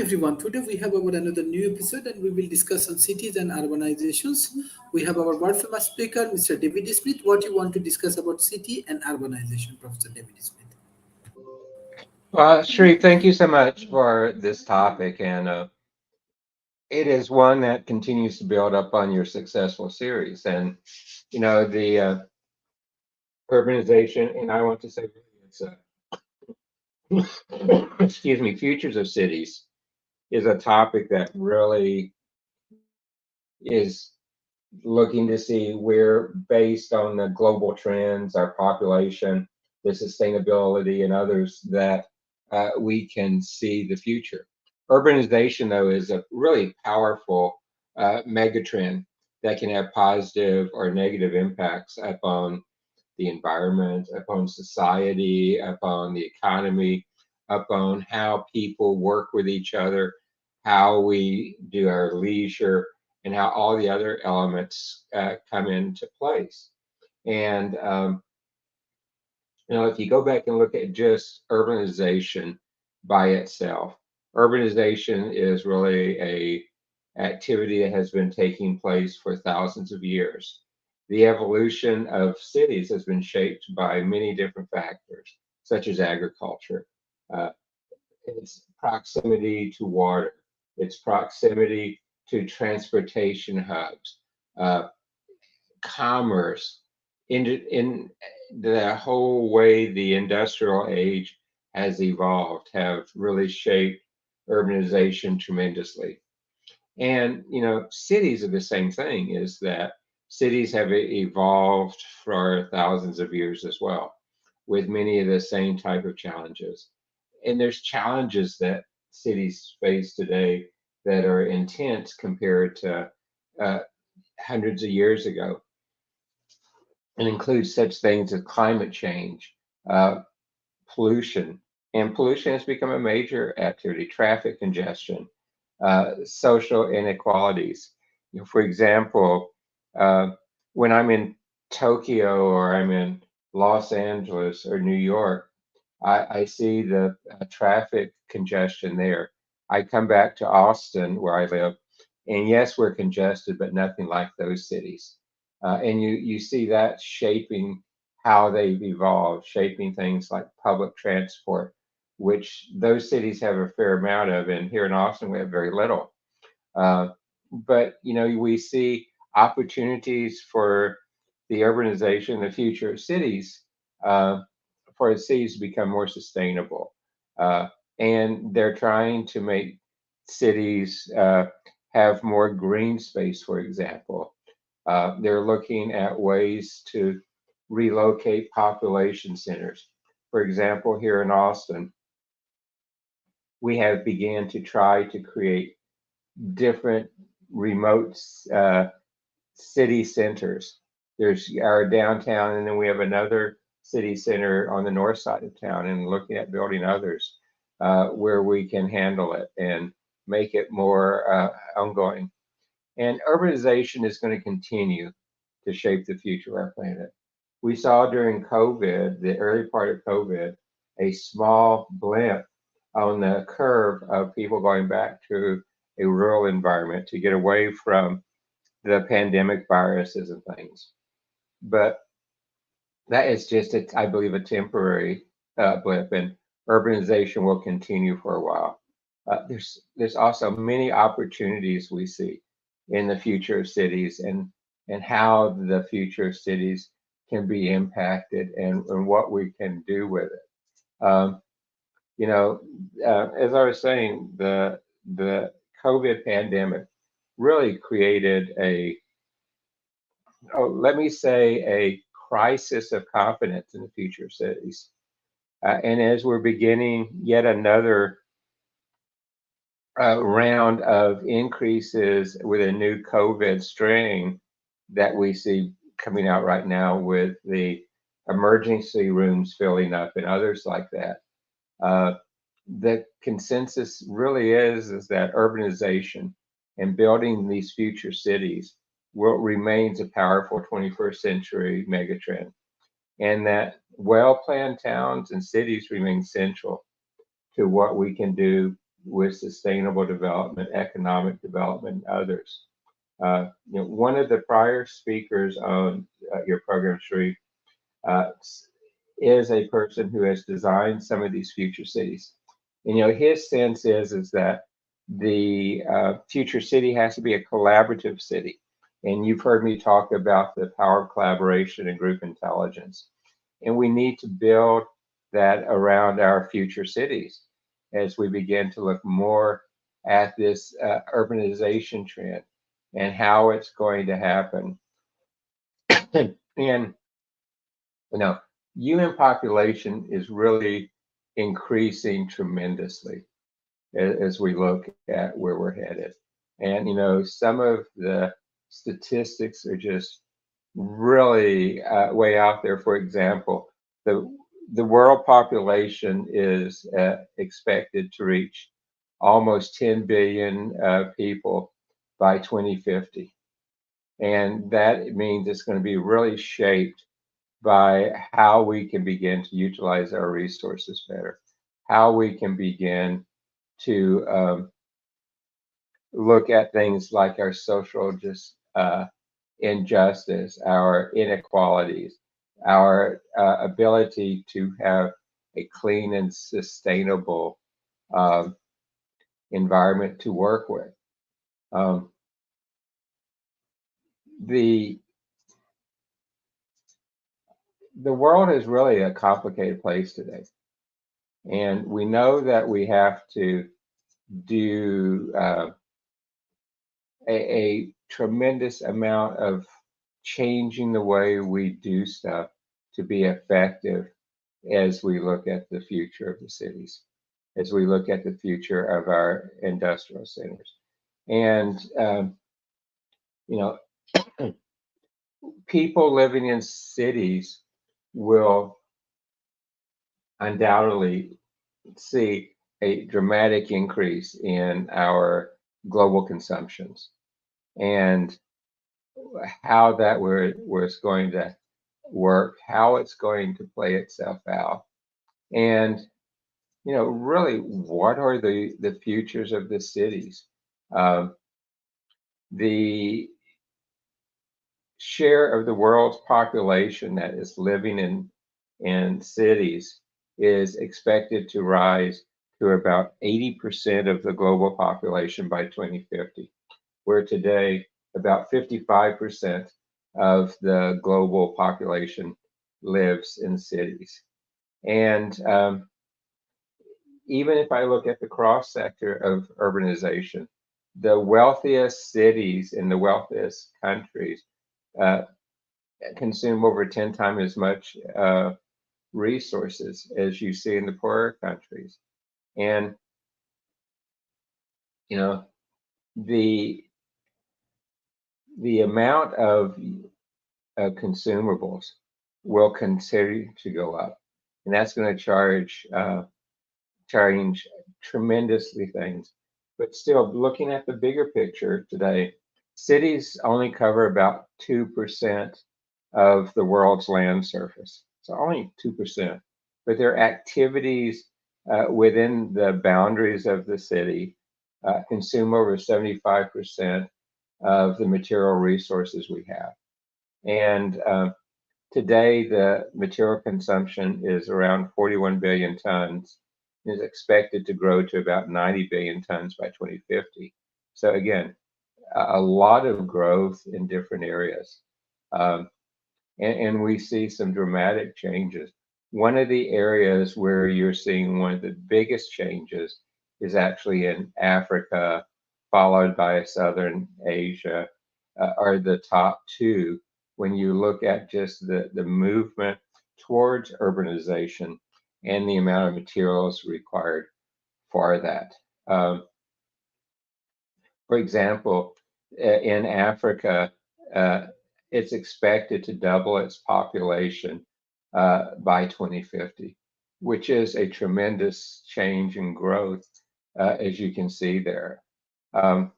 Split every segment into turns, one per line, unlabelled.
everyone. Today we have our another new episode and we will discuss on cities and urbanizations. We have our world famous speaker, Mr. David Smith. What you want to discuss about city and urbanization, Professor David Smith?
Well, Sharif, thank you so much for this topic. And it is one that continues to build up on your successful series. And, the urbanization, and I want to say, it's excuse me, futures of cities is a topic that really is looking to see where, based on the global trends, our population, the sustainability, and others, that we can see the future. Urbanization, though, is a really powerful megatrend that can have positive or negative impacts upon the environment, upon society, upon the economy, upon how people work with each other, how we do our leisure, and how all the other elements come into place. And if you go back and look at just urbanization by itself, urbanization is really a activity that has been taking place for thousands of years. The evolution of cities has been shaped by many different factors, such as agriculture, uh, its proximity to water, its proximity to transportation hubs, uh, commerce, in the whole way the industrial age has evolved, have really shaped urbanization tremendously. And cities are the same thing. Is that cities have evolved for thousands of years as well, with many of the same type of challenges. And there's challenges that cities face today that are intense compared to uh, hundreds of years ago, and includes such things as climate change, uh, pollution, and pollution has become a major activity, traffic congestion, social inequalities. For example, uh, when I'm in Tokyo or I'm in Los Angeles or New York, I see the traffic congestion there. I come back to Austin, where I live, and yes, we're congested, but nothing like those cities. And you see that shaping how they've evolved, shaping things like public transport, which those cities have a fair amount of, and here in Austin we have very little. Uh, but we see opportunities for the urbanization, the future of cities, uh, for cities to become more sustainable. Uh, and they're trying to make cities have more green space, for example. They're looking at ways to relocate population centers. For example, here in Austin, we have began to try to create different remote city centers. There's our downtown, and then we have another city center on the north side of town, and looking at building others where we can handle it and make it more ongoing. And urbanization is going to continue to shape the future of our planet. We saw during COVID, the early part of COVID, a small blimp on the curve of people going back to a rural environment to get away from the pandemic viruses and things. But that is just, I believe, a temporary blip, and urbanization will continue for a while. There's also many opportunities we see in the future of cities, and how the future of cities can be impacted, and what we can do with it. You know, as I was saying, the COVID pandemic really created let me say, a crisis of confidence in the future of cities. And as we're beginning yet another round of increases with a new COVID strain that we see coming out right now, with the emergency rooms filling up and others like that, uh, the consensus really is that urbanization and building these future cities will remains a powerful 21st century megatrend, and that well-planned towns and cities remain central to what we can do with sustainable development, economic development, and others. One of the prior speakers on your program, Sri, uh, is a person who has designed some of these future cities. And his sense is that the future city has to be a collaborative city. And you've heard me talk about the power of collaboration and group intelligence. And we need to build that around our future cities as we begin to look more at this urbanization trend and how it's going to happen. And you know, human population is really increasing tremendously as we look at where we're headed. And some of the statistics are just really way out there. For example, the world population is expected to reach almost 10 billion people by 2050. And that means it's going to be really shaped by how we can begin to utilize our resources better, how we can begin to look at things like our social injustice, our inequalities, our ability to have a clean and sustainable um, environment to work with. Um, the the world is really a complicated place today, and we know that we have to do a tremendous amount of changing the way we do stuff to be effective as we look at the future of the cities, as we look at the future of our industrial centers. And, you know, people living in cities will undoubtedly see a dramatic increase in our global consumptions. And how that was going to work, how it's going to play itself out, and really, what are the futures of the cities? Um, the share of the world's population that is living in cities is expected to rise to about 80% of the global population by 2050, where today about 55% of the global population lives in cities. And even if I look at the cross sector of urbanization, the wealthiest cities in the wealthiest countries uh, consume over 10 times as much resources as you see in the poorer countries. And, you know, the the amount of consumables will continue to go up, and that's going to change tremendously things. But still, looking at the bigger picture today, cities only cover about 2% of the world's land surface. So only 2%. But their activities within the boundaries of the city consume over 75% of the material resources we have. And today, the material consumption is around 41 billion tons, and is expected to grow to about 90 billion tons by 2050. So again, a lot of growth in different areas. Um, and we see some dramatic changes. One of the areas where you're seeing one of the biggest changes is actually in Africa, followed by Southern Asia, are the top two when you look at just the movement towards urbanization and the amount of materials required for that. For example, in Africa, uh, it's expected to double its population by 2050, which is a tremendous change in growth, as you can see there. Um,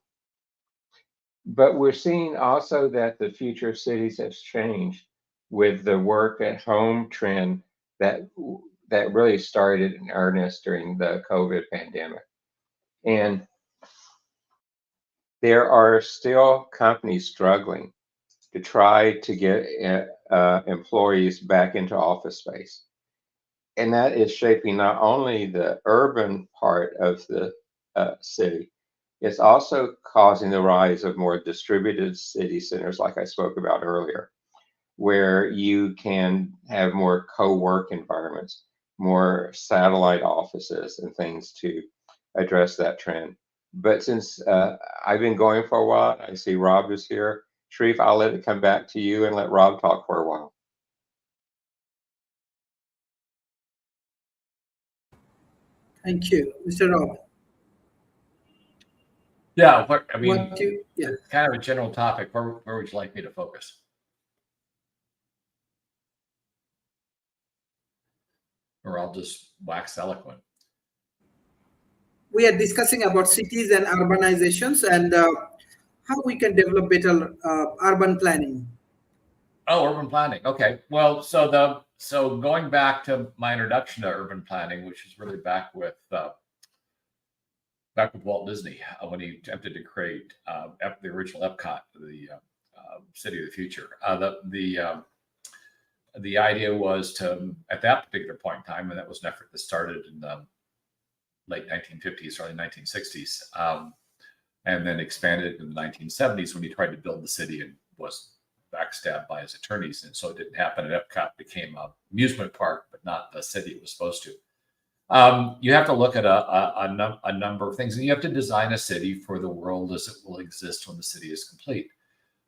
but we're seeing also that the future of cities has changed with the work at home trend that really started in earnest during the COVID pandemic. And there are still companies struggling to try to get employees back into office space. And that is shaping not only the urban part of the city, it's also causing the rise of more distributed city centers, like I spoke about earlier, where you can have more co-work environments, more satellite offices and things to address that trend. But since I've been going for a while, I see Rob is here. Sharif, I'll let it come back to you and let Rob talk for a while.
Thank you, Mr. Rob.
Yeah, I mean,
yeah.
it's kind of a general topic. Where would you like me to focus? Or I'll just wax eloquent.
We are discussing about cities and urbanizations and how we can develop better urban planning.
Oh, urban planning. Okay. Well, so going back to my introduction to urban planning, which is really back with Walt Disney when he attempted to create the original Epcot, the city of the future. The idea was to, at that particular point in time, and that was an effort that started in the late 1950s, early 1960s, and then expanded in the 1970s when he tried to build the city and was backstabbed by his attorneys. And so it didn't happen. And Epcot became an amusement park, but not the city it was supposed to. You have to look at a number of things, and you have to design a city for the world as it will exist when the city is complete.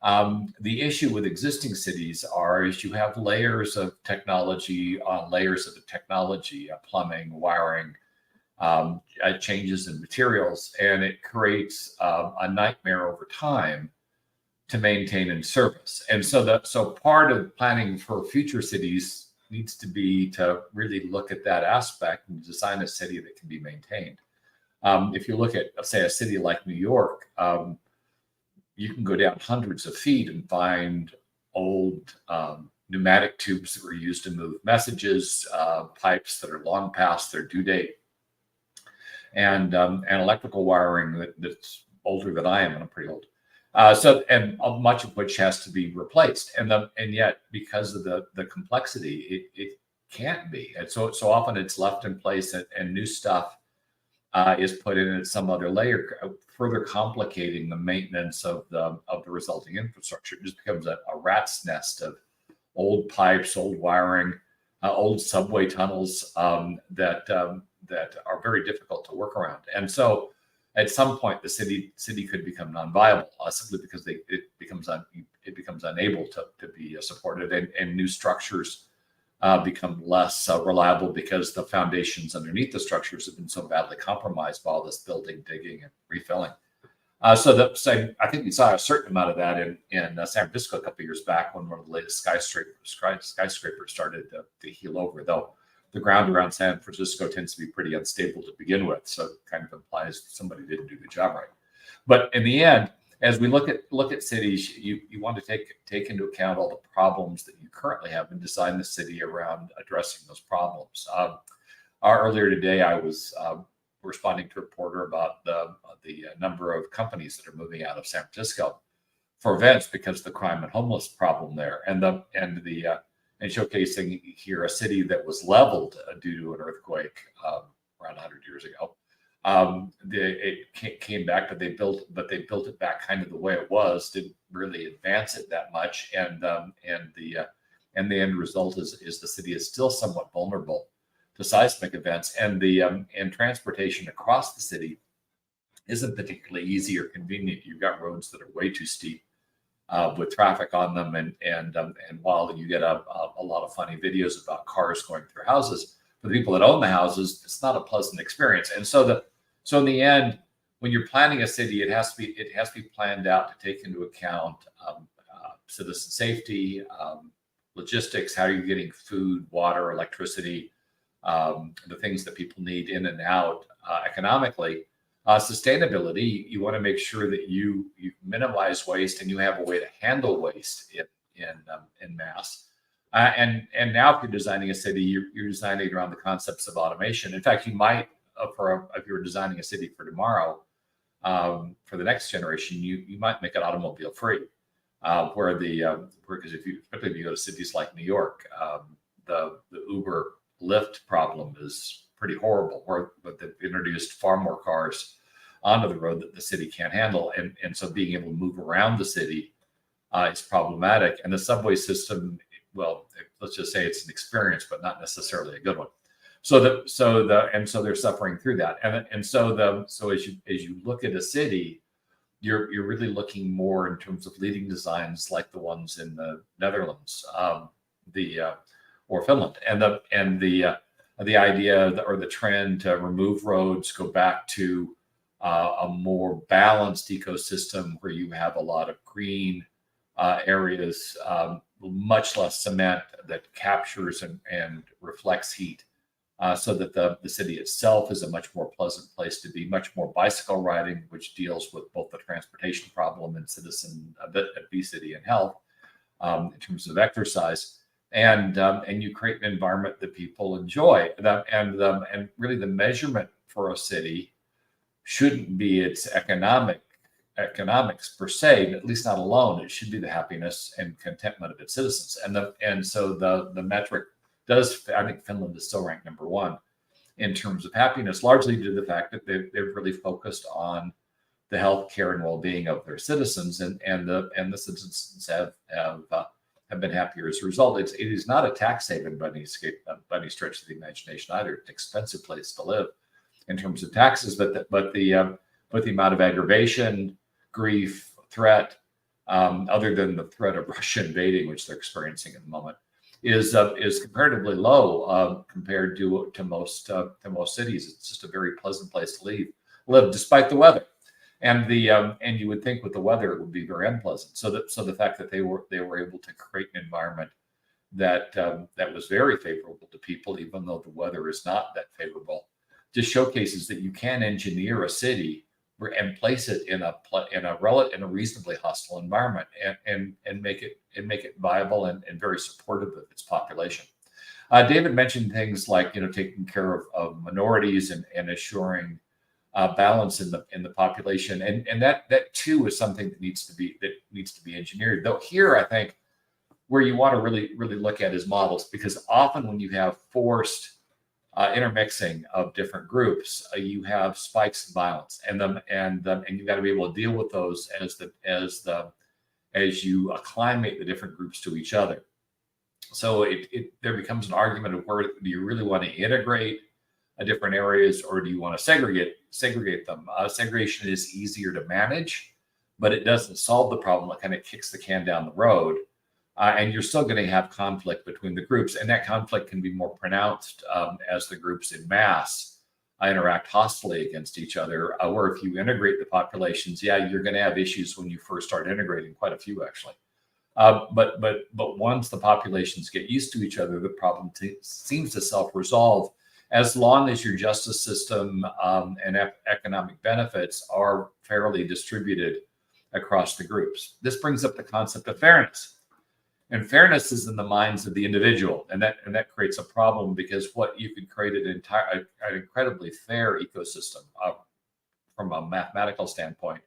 The issue with existing cities is you have layers of technology on layers of the technology, plumbing, wiring, changes in materials, and it creates a nightmare over time to maintain and service. And so part of planning for future cities needs to be to really look at that aspect and design a city that can be maintained. If you look at, say, a city like New York, you can go down hundreds of feet and find old pneumatic tubes that were used to move messages, pipes that are long past their due date, and electrical wiring that's older than I am, and I'm pretty old. And much of which has to be replaced, and yet because of the complexity, it can't be, and so often it's left in place, and new stuff is put in at some other layer, further complicating the maintenance of the resulting infrastructure. It just becomes a rat's nest of old pipes, old wiring, old subway tunnels that are very difficult to work around, and so. At some point, the city could become non-viable simply because it becomes unable to be supported, and new structures become less reliable because the foundations underneath the structures have been so badly compromised by all this building, digging, and refilling. I think we saw a certain amount of that in San Francisco a couple of years back when one of the latest skyscrapers started to heel over, though. The ground around San Francisco tends to be pretty unstable to begin with, so it kind of implies somebody didn't do the job right. But in the end, as we look at cities, you want to take into account all the problems that you currently have and design the city around addressing those problems. Earlier today, I was responding to a reporter about the number of companies that are moving out of San Francisco for events because of the crime and homeless problem there, and showcasing here a city that was leveled due to an earthquake around 100 years ago. It came back, but they built it back kind of the way it was. Didn't really advance it that much, and the end result is the city is still somewhat vulnerable to seismic events, and transportation across the city isn't particularly easy or convenient. You've got roads that are way too steep. With traffic on them, and while you get a lot of funny videos about cars going through houses, for the people that own the houses, it's not a pleasant experience. And so in the end, when you're planning a city, it has to be planned out to take into account citizen safety, logistics, how are you getting food, water, electricity, the things that people need in and out economically. Sustainability, you want to make sure that you minimize waste and you have a way to handle waste in mass. And now if you're designing a city, you're designing around the concepts of automation. In fact, you might if you were designing a city for tomorrow, for the next generation, you might make it automobile free. Because especially if you go to cities like New York, the Uber Lyft problem is pretty horrible, but they've introduced far more cars onto the road that the city can't handle. And so being able to move around the city is problematic. And the subway system, well, let's just say it's an experience, but not necessarily a good one. So they're suffering through that. So as you look at a city, you're really looking more in terms of leading designs like the ones in the Netherlands, or Finland, and the idea or the trend to remove roads, go back to a more balanced ecosystem where you have a lot of green areas, much less cement that captures and reflects heat, so that the city itself is a much more pleasant place to be, much more bicycle riding, which deals with both the transportation problem and citizen obesity and health, in terms of exercise. And you create an environment that people enjoy. And really the measurement for a city shouldn't be its economics per se, at least not alone. It should be the happiness and contentment of its citizens. And so the metric does, I think Finland is still ranked number one in terms of happiness, largely due to the fact that they've really focused on the health care and well-being of their citizens, and the citizens have been happier as a result. It is not a tax haven by any stretch of the imagination either. It's an expensive place to live in terms of taxes, but the amount of aggravation, grief, threat, other than the threat of Russia invading, which they're experiencing at the moment, is comparatively low compared to most cities. It's just a very pleasant place to live despite the weather. And you would think with the weather it would be very unpleasant. So the fact that they were able to create an environment that was very favorable to people, even though the weather is not that favorable, just showcases that you can engineer a city and place it in a reasonably hostile environment and make it viable and very supportive of its population. David mentioned things like taking care of minorities and assuring balance in the population, and that too is something that needs to be engineered. Though here, I think where you want to really look at is models, because often when you have forced intermixing of different groups, you have spikes in violence, and you've got to be able to deal with those as you acclimate the different groups to each other. So there becomes an argument of where do you really want to integrate different areas, or do you want to segregate them? Segregation is easier to manage, but it doesn't solve the problem. It kind of kicks the can down the road, and you're still going to have conflict between the groups, and that conflict can be more pronounced as the groups in mass interact hostily against each other. Where if you integrate the populations, you're going to have issues when you first start integrating, quite a few actually. But once the populations get used to each other, the problem seems to self-resolve, as long as your justice system and economic benefits are fairly distributed across the groups. This brings up the concept of fairness. And fairness is in the minds of the individual. And that creates a problem, because what you could create an incredibly fair ecosystem from a mathematical standpoint.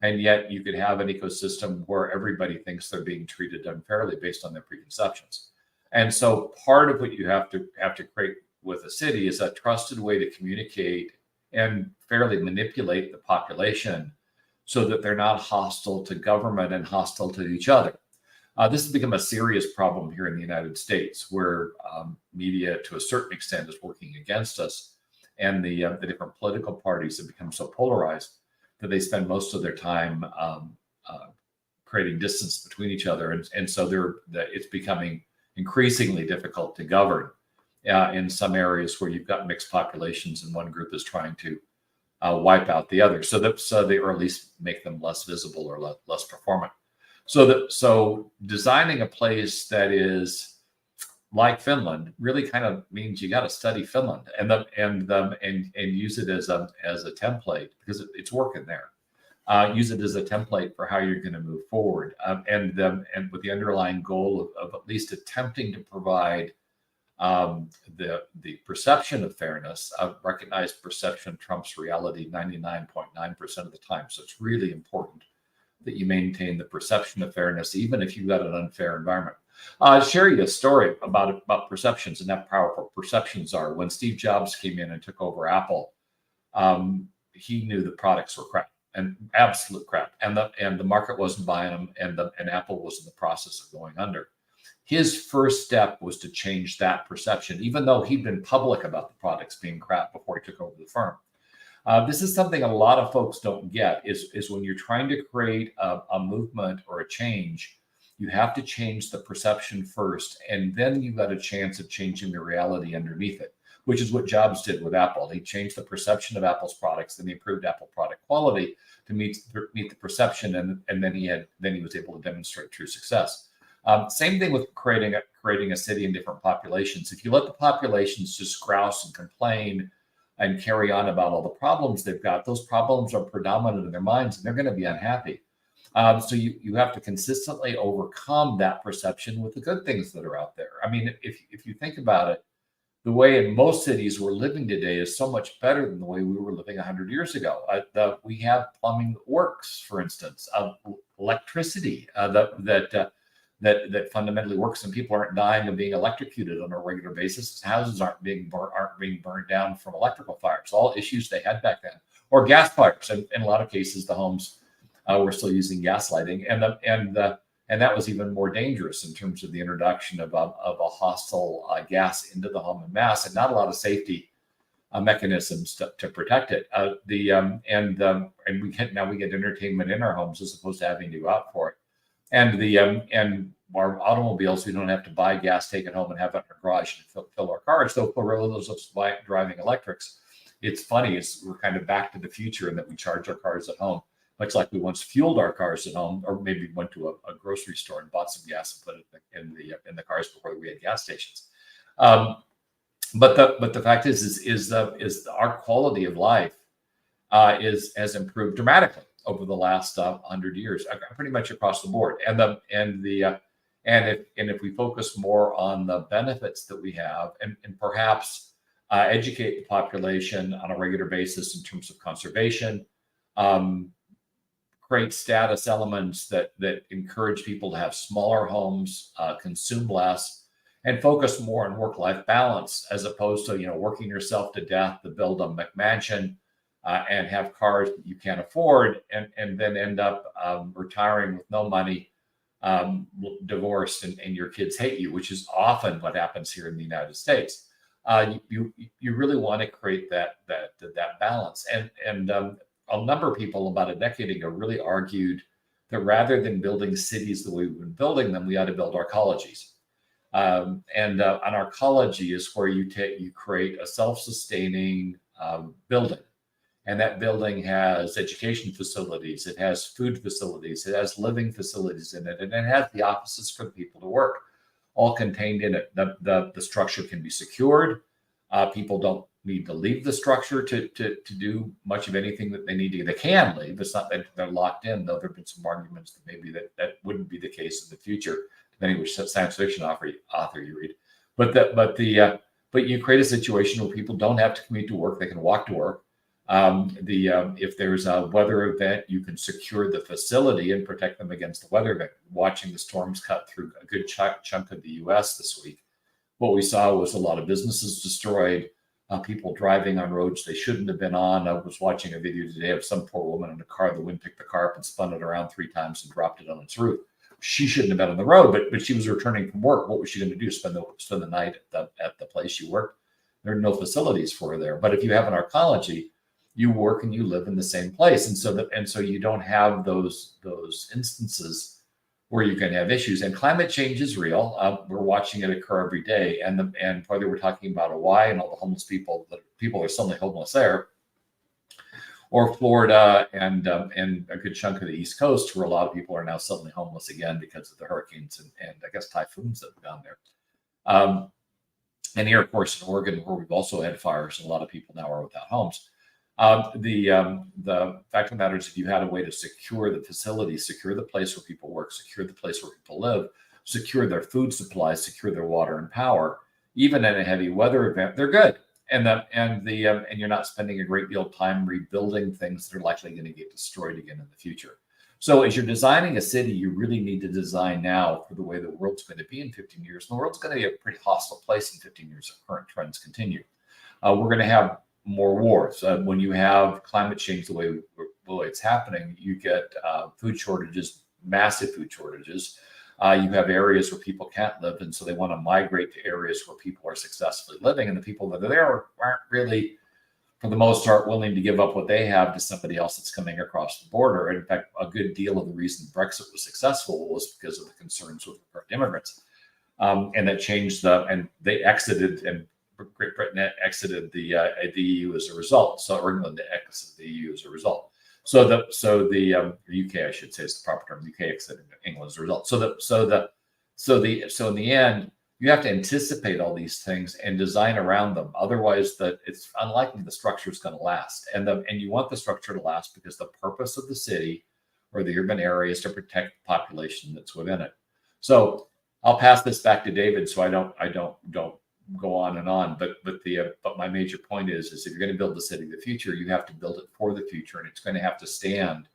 And yet you could have an ecosystem where everybody thinks they're being treated unfairly based on their preconceptions. And so part of what you have to create with a city is a trusted way to communicate and fairly manipulate the population so that they're not hostile to government and hostile to each other. This has become a serious problem here in the United States, where media to a certain extent is working against us, and the different political parties have become so polarized that they spend most of their time creating distance between each other, and so it's becoming increasingly difficult to govern in some areas where you've got mixed populations and one group is trying to wipe out the other, so they, or at least make them less visible or less performant. So designing a place that is like Finland really kind of means you got to study Finland and use it as a template, because it's working there. Use it as a template for how you're going to move forward, and with the underlying goal of at least attempting to provide the perception of fairness, recognized perception trumps reality 99.9% of the time. So it's really important that you maintain the perception of fairness, even if you've got an unfair environment. I'll share you a story about perceptions and how powerful perceptions are. When Steve Jobs came in and took over Apple, he knew the products were crap and absolute crap, and the market wasn't buying them, and Apple was in the process of going under. His first step was to change that perception, even though he'd been public about the products being crap before he took over the firm. This is something a lot of folks don't get, is when you're trying to create a movement or a change, you have to change the perception first, and then you've got a chance of changing the reality underneath it, which is what Jobs did with Apple. He changed the perception of Apple's products, then he improved Apple product quality to meet the perception, and then he was able to demonstrate true success. Same thing with creating a city in different populations. If you let the populations just grouse and complain and carry on about all the problems they've got, those problems are predominant in their minds, and they're going to be unhappy. So you have to consistently overcome that perception with the good things that are out there. I mean, if you think about it, the way in most cities we're living today is so much better than the way we were living 100 years ago. We have plumbing that works, for instance, electricity that fundamentally works, and people aren't dying of being electrocuted on a regular basis. Houses aren't being burned down from electrical fires. All issues they had back then, or gas fires. And in a lot of cases, the homes were still using gas lighting, and that was even more dangerous in terms of the introduction of a hostile gas into the home en masse, and not a lot of safety mechanisms to protect it. And we get entertainment in our homes as opposed to having to go out for it. And our automobiles, we don't have to buy gas, take it home, and have it in our garage and fill our cars. So for those of us driving electrics, it's funny. We're kind of back to the future in that we charge our cars at home, much like we once fueled our cars at home, or maybe went to a grocery store and bought some gas and put it in the cars before we had gas stations. But the fact is our quality of life has improved dramatically over the last 100 years, pretty much across the board. And if we focus more on the benefits that we have, and perhaps educate the population on a regular basis in terms of conservation, create status elements that encourage people to have smaller homes, consume less, and focus more on work-life balance, as opposed to working yourself to death to build a McMansion and have cars that you can't afford, and then end up retiring with no money, divorced, and your kids hate you, which is often what happens here in the United States. You really want to create that balance, and a number of people about a decade ago really argued that rather than building cities the way we've been building them, we ought to build arcologies. And an arcology is where you create a self-sustaining building. And that building has education facilities, it has food facilities, it has living facilities in it, and it has the offices for the people to work, all contained in it. The structure can be secured. People don't need to leave the structure to do much of anything that they need to. They can leave. It's not that they're locked in, though there have been some arguments that maybe that wouldn't be the case in the future, depending which science fiction author you read. But you create a situation where people don't have to commute to work; they can walk to work. If there's a weather event, you can secure the facility and protect them against the weather event. Watching the storms cut through a good chunk of the U.S. this week, what we saw was a lot of businesses destroyed, people driving on roads they shouldn't have been on. I was watching a video today of some poor woman in a car. The wind picked the car up and spun it around 3 times and dropped it on its roof. She shouldn't have been on the road, but she was returning from work. What was she going to do? Spend the night at the place she worked? There are no facilities for her there. But if you have an arcology, you work and you live in the same place, and so you don't have those instances where you can have issues. And climate change is real. We're watching it occur every day. And whether we're talking about Hawaii and all the homeless people are suddenly homeless there, or Florida and a good chunk of the East Coast, where a lot of people are now suddenly homeless again because of the hurricanes and I guess typhoons that have gone there. And here, of course, in Oregon, where we've also had fires, and a lot of people now are without homes. The fact of the matter is, if you had a way to secure the facility, secure the place where people work, secure the place where people live, secure their food supplies, secure their water and power, even in a heavy weather event, they're good. And you're not spending a great deal of time rebuilding things that are likely going to get destroyed again in the future. So as you're designing a city, you really need to design now for the way the world's going to be in 15 years. And the world's going to be a pretty hostile place in 15 years if current trends continue. We're going to have more wars. When you have climate change the way it's happening, you get food shortages, massive food shortages. You have areas where people can't live, and so they want to migrate to areas where people are successfully living, and the people that are there aren't really, for the most part, willing to give up what they have to somebody else that's coming across the border. And in fact, a good deal of the reason Brexit was successful was because of the concerns with immigrants, and that changed and they exited, and Great Britain exited the EU as a result. So England exited the EU as a result. So the UK, I should say, is the proper term. UK exited England as a result. So in the end, you have to anticipate all these things and design around them. Otherwise, it's unlikely the structure is going to last. And you want the structure to last because the purpose of the city or the urban area is to protect the population that's within it. So I'll pass this back to David, so I don't go on and on. But my major point is if you're going to build the city of the future, you have to build it for the future, and it's going to have to stand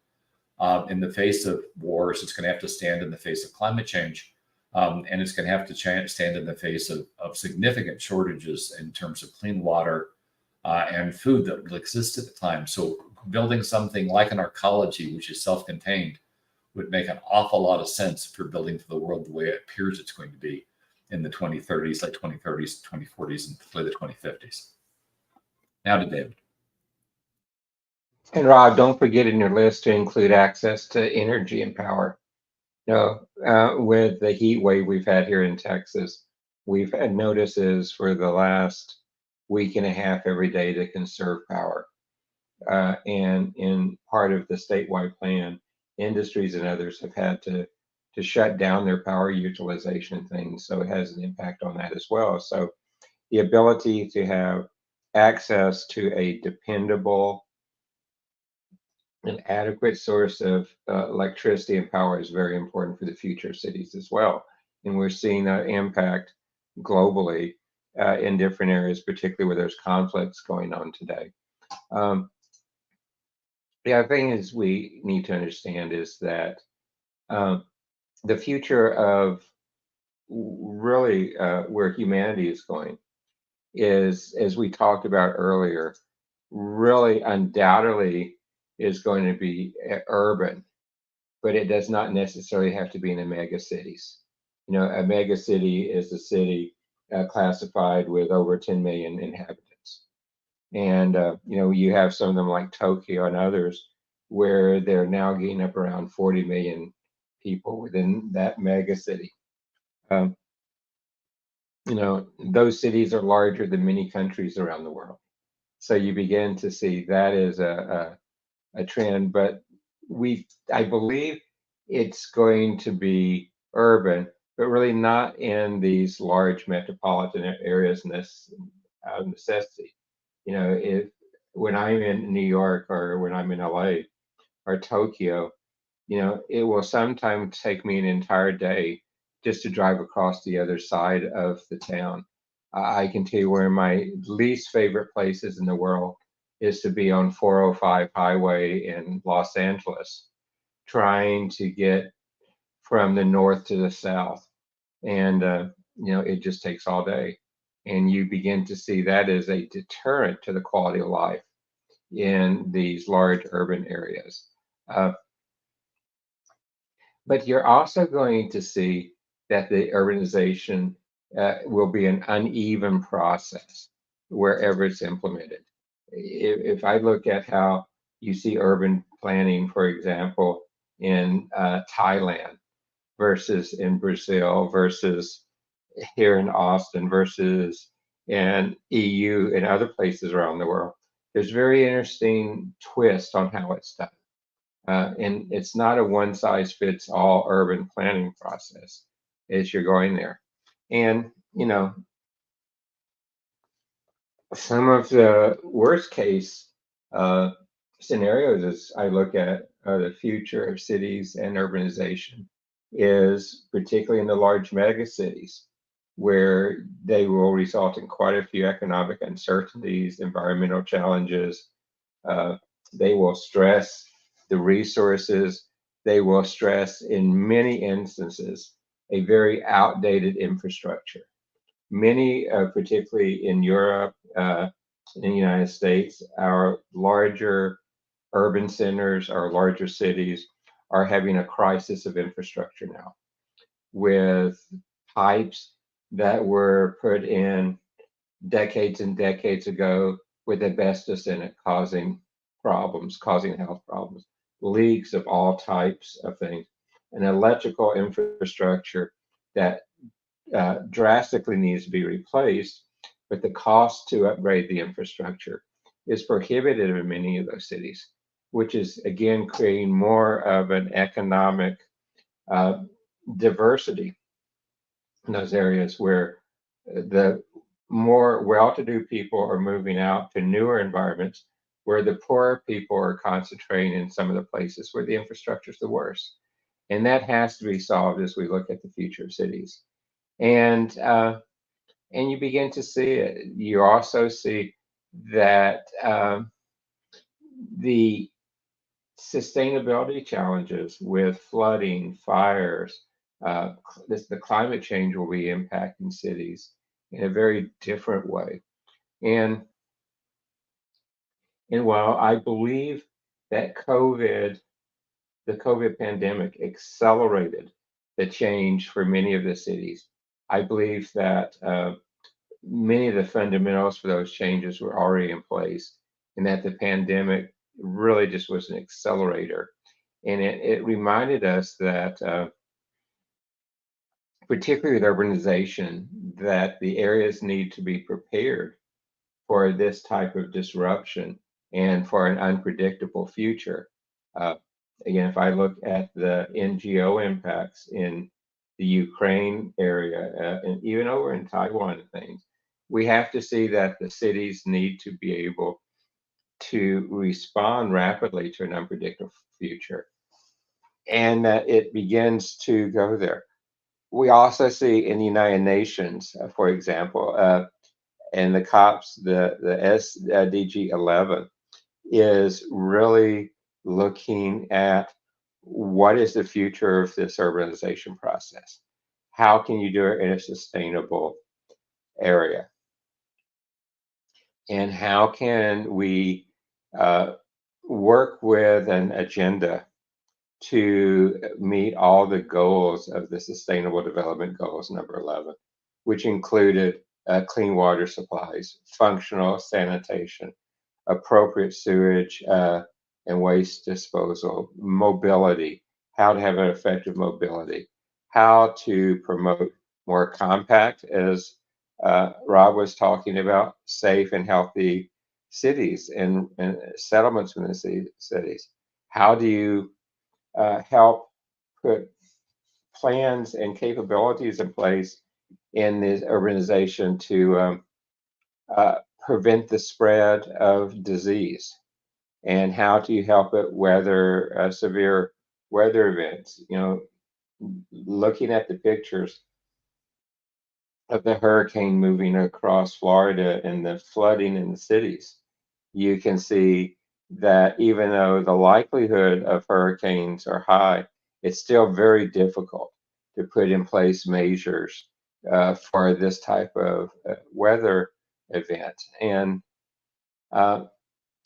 in the face of wars. It's going to have to stand in the face of climate change, and it's going to have to stand in the face of significant shortages in terms of clean water and food that will exist at the time. So building something like an arcology, which is self-contained, would make an awful lot of sense if you're building for the world the way it appears it's going to be in the 2030s, late 2030s, 2040s, and late the 2050s. Now to David.
And Rob, don't forget in your list to include access to energy and power. With the heat wave we've had here in Texas, we've had notices for the last week and a half every day to conserve power. And in part of the statewide plan, industries and others have had to shut down their power utilization things. So it has an impact on that as well. So the ability to have access to a dependable and adequate source of electricity and power is very important for the future of cities as well. And we're seeing that impact globally in different areas, particularly where there's conflicts going on today. The other thing is we need to understand is that the future of really where humanity is going is, as we talked about earlier, really undoubtedly is going to be urban, but it does not necessarily have to be in the mega cities. A mega city is a city classified with over 10 million inhabitants. And, you have some of them like Tokyo and others where they're now getting up around 40 million people within that mega city. Those cities are larger than many countries around the world. So you begin to see that is a trend, but I believe it's going to be urban, but really not in these large metropolitan areas out of necessity. When I'm in New York or when I'm in LA or Tokyo, it will sometimes take me an entire day just to drive across the other side of the town. I can tell you where my least favorite places in the world is to be on 405 highway in Los Angeles, trying to get from the north to the south. And, it just takes all day. And you begin to see that as a deterrent to the quality of life in these large urban areas. But you're also going to see that the urbanization will be an uneven process wherever it's implemented. If I look at how you see urban planning, for example, in Thailand versus in Brazil versus here in Austin versus in EU and other places around the world, there's very interesting twist on how it's done. And it's not a one size fits all urban planning process as you're going there. And, some of the worst case scenarios as I look at the future of cities and urbanization is particularly in the large mega cities. where they will result in quite a few economic uncertainties, environmental challenges. Uh, they will stress the resources. They will stress, in many instances, a very outdated infrastructure. Many, particularly in Europe, in the United States, our larger urban centers, our larger cities are having a crisis of infrastructure now, with pipes that were put in decades and decades ago with asbestos in it, causing problems, causing health problems, leaks of all types of things, an electrical infrastructure that drastically needs to be replaced, but the cost to upgrade the infrastructure is prohibitive in many of those cities, which is again creating more of an economic uh, diversity in those areas where the more well-to-do people are moving out to newer environments where the poorer people are concentrating in some of the places where the infrastructure is the worst. And that has to be solved as we look at the future of cities. And you begin to see it. You also see that the sustainability challenges with flooding, fires, the climate change will be impacting cities in a very different way. And and while I believe that the COVID pandemic accelerated the change for many of the cities, I believe that many of the fundamentals for those changes were already in place, and that the pandemic really just was an accelerator. And it reminded us that, particularly with urbanization, that the areas need to be prepared for this type of disruption and for an unpredictable future. Uh, Again, if I look at the NGO impacts in the Ukraine area, and even over in Taiwan and things, we have to see that the cities need to be able to respond rapidly to an unpredictable future, and that it begins to go there. We also see in the United Nations, for example, and the COPs, the SDG 11 is really looking at what is the future of this urbanization process? How can you do it in a sustainable area? And how can we uh, work with an agenda to meet all the goals of the Sustainable Development Goals number 11, which included clean water supplies, functional sanitation, appropriate sewage and waste disposal, mobility, how to have an effective mobility, how to promote more compact, as Rob was talking about, safe and healthy cities and settlements within cities. How do you help put plans and capabilities in place in this urbanization to prevent the spread of disease? And how do you help it weather severe weather events? You know, looking at the pictures of the hurricane moving across Florida and the flooding in the cities, you can see that even though the likelihood of hurricanes are high, it's still very difficult to put in place measures for this type of weather event. And uh,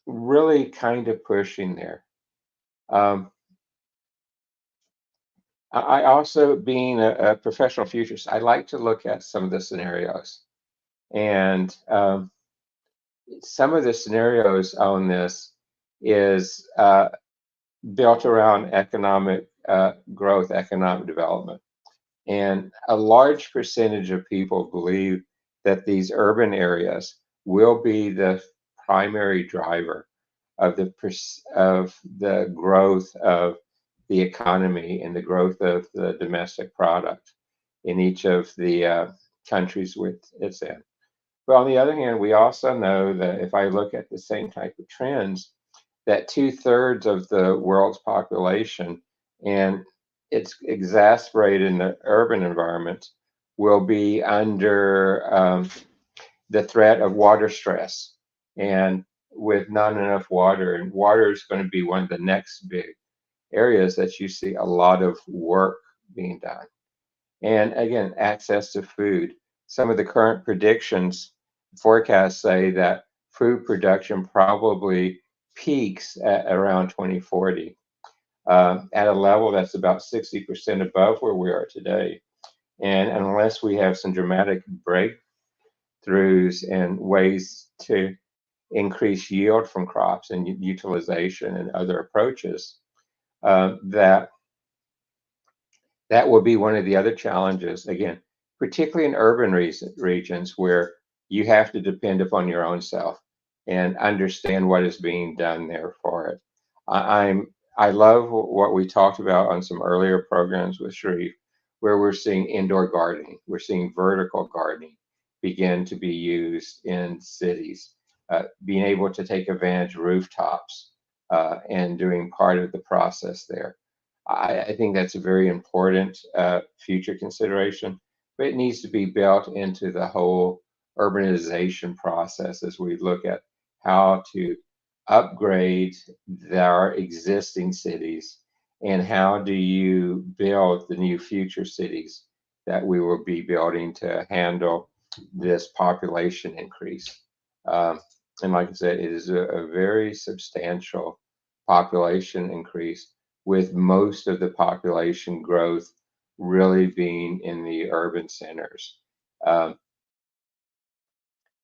really kind of pushing there. Um, I also, being a professional futurist, I like to look at some of the scenarios. And some of the scenarios on this is built around economic growth, economic development. And a large percentage of people believe that these urban areas will be the primary driver of the growth of the economy and the growth of the domestic product in each of the countries with it's in. But on the other hand, we also know that if I look at the same type of trends, that 2/3 of the world's population, and it's exacerbated in the urban environments, will be under the threat of water stress. And with not enough water, and water is going to be one of the next big areas that you see a lot of work being done. And again, access to food. Some of the current predictions, forecasts say that food production probably peaks at around 2040 at a level that's about 60% above where we are today. And unless we have some dramatic breakthroughs and ways to increase yield from crops and utilization and other approaches, that that will be one of the other challenges, again, particularly in urban regions where you have to depend upon your own self and understand what is being done there for it. I love what we talked about on some earlier programs with Sharif, where we're seeing indoor gardening, we're seeing vertical gardening begin to be used in cities, being able to take advantage of rooftops and doing part of the process there. I think that's a very important future consideration, but it needs to be built into the whole urbanization process as we look at how to upgrade our existing cities and how do you build the new future cities that we will be building to handle this population increase. Um, and like I said, it is a very substantial population increase with most of the population growth really being in the urban centers. Um,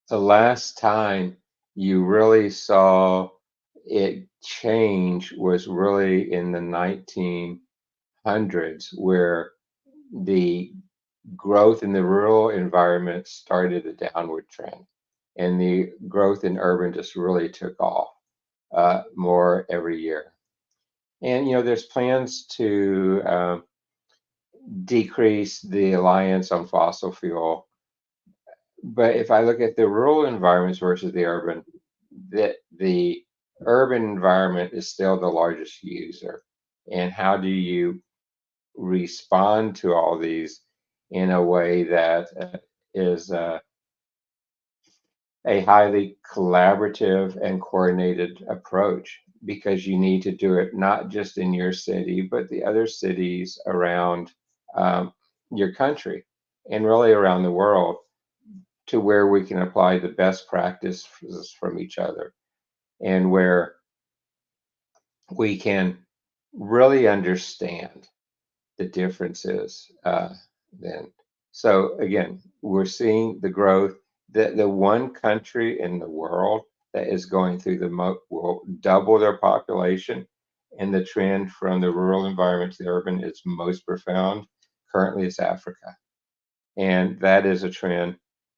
the last time you really saw it change was really in the 1900s, where the growth in the rural environment started a downward trend, and the growth in urban just really took off more every year. And there's plans to decrease the reliance on fossil fuel. But if I look at the rural environments versus the urban, the urban environment is still the largest user. And how do you respond to all these in a way that is a highly collaborative and coordinated approach? Because you need to do it not just in your city, but the other cities around um, your country and really around the world, to where we can apply the best practices from each other and where we can really understand the differences then. So again, we're seeing the growth. The one country in the world that is going through will double their population, and the trend from the rural environment to the urban is most profound. Currently, it's Africa, and that is a trend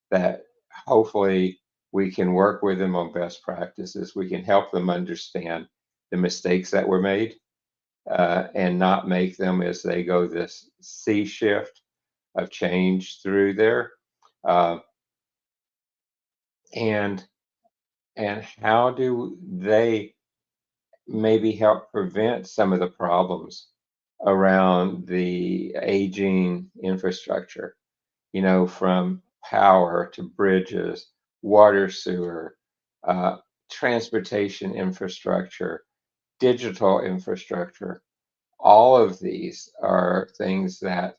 that hopefully we can work with them on best practices. We can help them understand the mistakes that were made and not make them as they go this sea shift of change through there. Uh, and and how do they maybe help prevent some of the problems around the aging infrastructure, from power to bridges, water, sewer, uh, transportation infrastructure, digital infrastructure. All of these are things that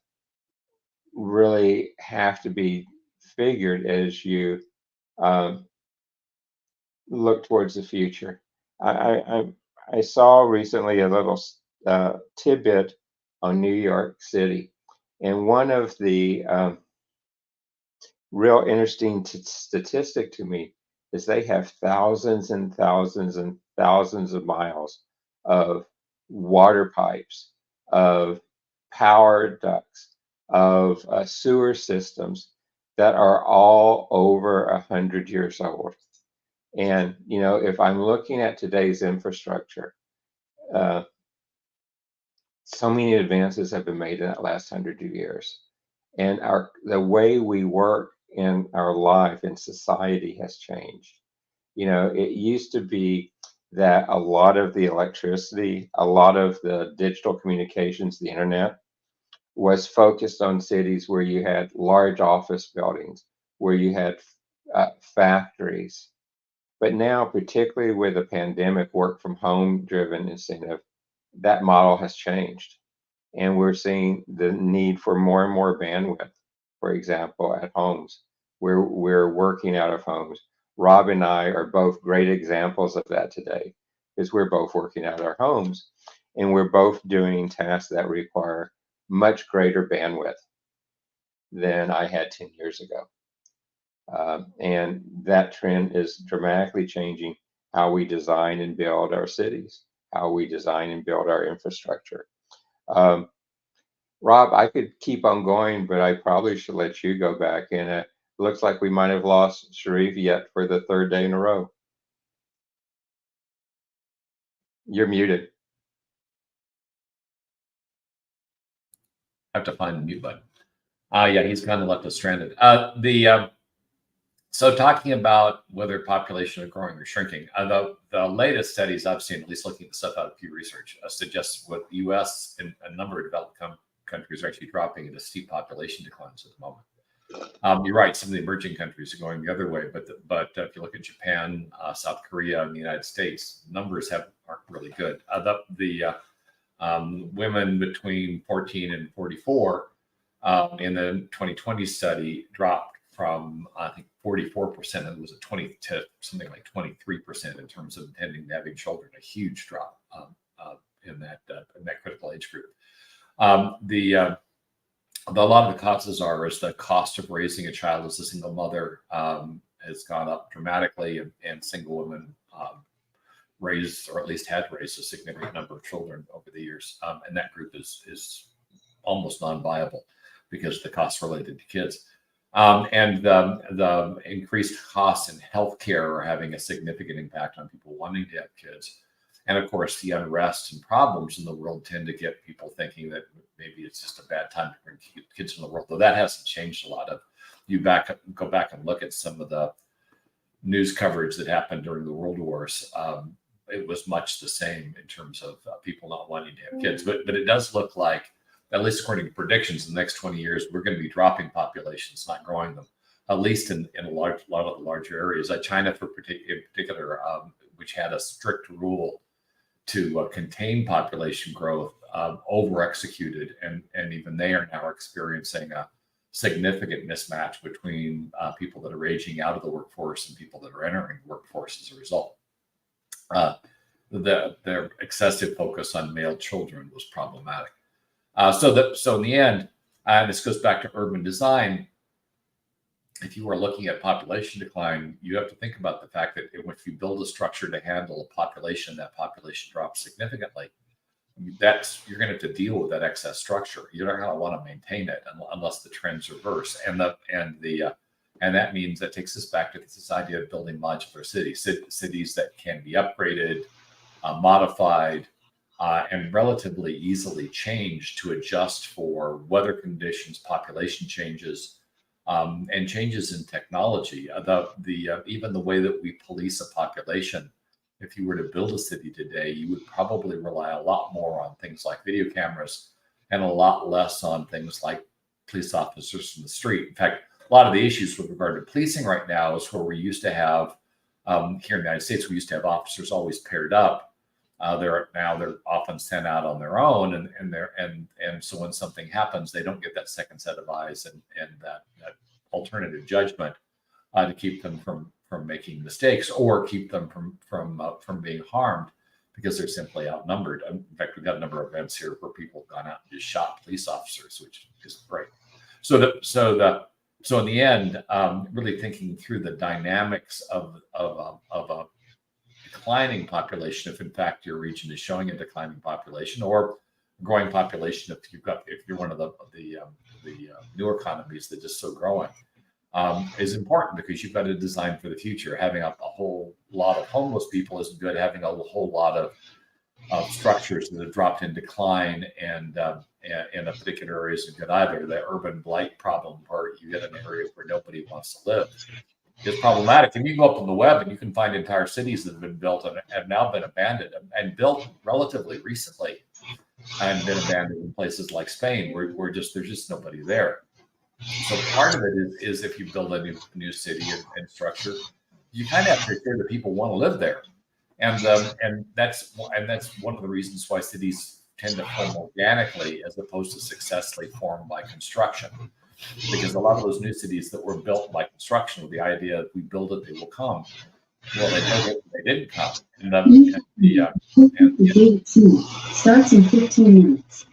really have to be figured as you um, look towards the future. I, I, I I saw recently a little tidbit on New York City, and one of the real interesting statistic to me is they have thousands and thousands and thousands of miles of water pipes, of power ducts, of sewer systems that are all over 100 years old. And if I'm looking at today's infrastructure, uh, so many advances have been made in that last 100 years, and the way we work in our life in society has changed. It used to be that a lot of the electricity, a lot of the digital communications, the internet, was focused on cities where you had large office buildings, where you had factories. But now, particularly with the pandemic work from home driven incentive, that model has changed. And we're seeing the need for more and more bandwidth, for example, at homes. We're working out of homes. Rob and I are both great examples of that today, because we're both working out of our homes and we're both doing tasks that require much greater bandwidth than I had 10 years ago. And that trend is dramatically changing how we design and build our cities, how we design and build our infrastructure. Rob, I could keep on going, but I probably should let you go back. And it looks like we might have lost Sharif yet for the third day in a row. You're muted.
I have to find the mute button. Yeah, he's kind of left us stranded. So talking about whether population is growing or shrinking, the latest studies I've seen, at least looking at the stuff out of Pew Research, suggests what the U.S. and a number of developed countries are actually dropping into steep population declines at the moment. You're right; some of the emerging countries are going the other way, but if you look at Japan, South Korea, and the United States, numbers aren't really good. Women between 14 and 44 in the 2020 study dropped from, I think, 44%, it was a 20 to something like 23% in terms of intending to having children, a huge drop in that critical age group. A lot of the causes is the cost of raising a child as a single mother has gone up dramatically, and single women raised, or at least had raised, a significant number of children over the years, and that group is almost non-viable because of the costs related to kids. And the increased costs in healthcare are having a significant impact on people wanting to have kids. And of course, the unrest and problems in the world tend to get people thinking that maybe it's just a bad time to bring kids in the world, though that hasn't changed a lot. Go back and look at some of the news coverage that happened during the World Wars. It was much the same in terms of people not wanting to have kids. But it does look like, at least according to predictions, in the next 20 years, we're going to be dropping populations, not growing them, at least in a lot of the larger areas. China, in particular, which had a strict rule to contain population growth, over-executed, and even they are now experiencing a significant mismatch between people that are aging out of the workforce and people that are entering the workforce as a result. Their excessive focus on male children was problematic. So in the end, and this goes back to urban design, if you are looking at population decline, you have to think about the fact that if you build a structure to handle a population, that population drops significantly. You're going to have to deal with that excess structure. You're not going to want to maintain it unless the trends reverse. And that means that takes us back to this idea of building modular cities that can be upgraded, modified, and relatively easily changed to adjust for weather conditions, population changes, and changes in technology. Even the way that we police a population, if you were to build a city today, you would probably rely a lot more on things like video cameras and a lot less on things like police officers from the street. In fact, a lot of the issues with regard to policing right now is where we used to have, here in the United States, we used to have officers always paired up. They're often sent out on their own, and so when something happens, they don't get that second set of eyes and that alternative judgment to keep them from making mistakes or keep them from being harmed because they're simply outnumbered. In fact, we've got a number of events here where people have gone out and just shot police officers, which is great. So in the end, really thinking through the dynamics of a declining population, if in fact your region is showing a declining population, or a growing population if you're one of the newer economies that just so growing, is important because you've got to design for the future. Having a whole lot of homeless people isn't good. Having a whole lot of structures that have dropped in decline and in a particular area isn't good either. The urban blight problem, where you get an area where nobody wants to live, is problematic. And you go up on the web and you can find entire cities that have been built and have now been abandoned and built relatively recently and been abandoned in places like Spain, where there's just nobody there. So part of it is if you build a new city and structure, you kind of have to make sure that people want to live there, and that's one of the reasons why cities tend to form organically as opposed to successfully formed by construction. Because a lot of those new cities that were built by construction with the idea if we build it, they will come. Well, they built it, they didn't come.
Starts in 15 minutes.